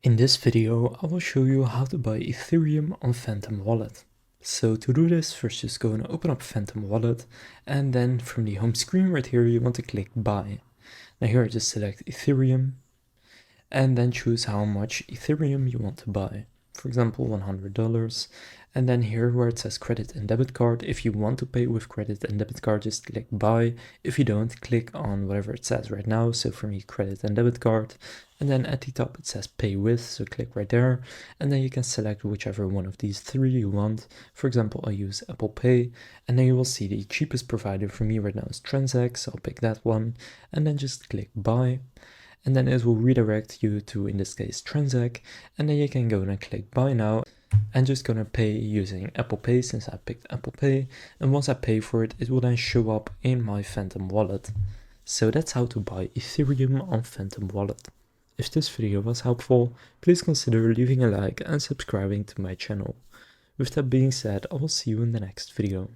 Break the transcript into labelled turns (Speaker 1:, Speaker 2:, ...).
Speaker 1: In this video, I will show you how to buy Ethereum on Phantom Wallet. So to do this, first just go and open up Phantom Wallet, and then from the home screen right here, you want to click Buy. Now here, just select Ethereum, and then choose how much Ethereum you want to buy. For example, $100. And then here where it says credit and debit card, if you want to pay with credit and debit card, just click buy. If you don't, click on whatever it says right now. So for me, credit and debit card. And then at the top it says pay with, so click right there. And then you can select whichever one of these three you want. For example, I'll use Apple Pay. And then you will see the cheapest provider for me right now is Transact, so I'll pick that one. And then just click buy. And then it will redirect you to, in this case, Transact, and then you can go and click buy now, and just gonna pay using Apple Pay since I picked Apple Pay, and once I pay for it, it will then show up in my Phantom Wallet. So that's how to buy Ethereum on Phantom Wallet. If this video was helpful, please consider leaving a like and subscribing to my channel. With that being said, I will see you in the next video.